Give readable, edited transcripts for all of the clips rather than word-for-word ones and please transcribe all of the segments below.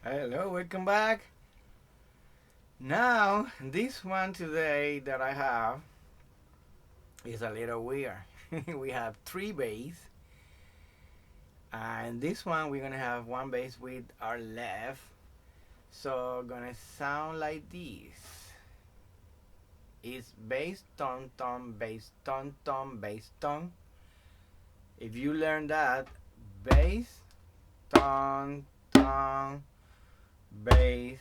Hello, welcome back. Now, this one today that I have is a little weird. We have three bass, and this one we're gonna have one bass with our left. So, gonna sound like this. It's bass, tom, tom, bass, tom, tom, bass, tom. If you learn that, bass, tom, tom, bass,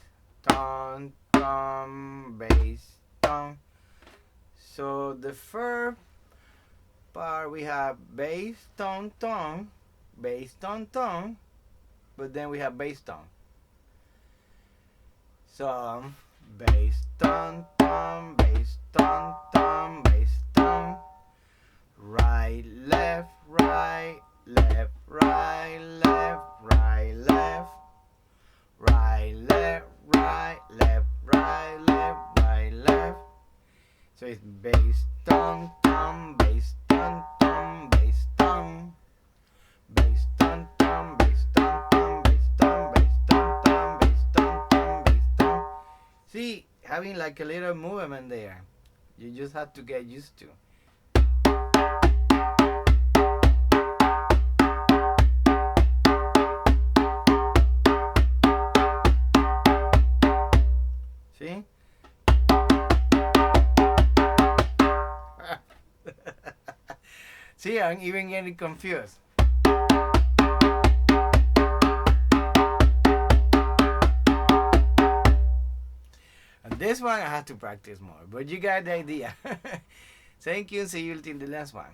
tom, tom, bass, tom. So the first part we have bass, tom, tom, bass, tom, tom, but then we have bass, tom. So bass, tom, tom, bass, tom, tom, bass, tom. Right, left, right, left, right, left, right, left, right, left, right, left, right, left, right, left. So it's bass, tom, tom, bass, tom, tom, bass, tom, bass, tom, tom, bass, tom, tom, bass, tom, bass, tom, tom, bass, tom, tom, bass, tom. See, having like a little movement there. You just have to get used to. See? See, I'm even getting confused. And this one I have to practice more, but you got the idea. Thank you. See you till the last one.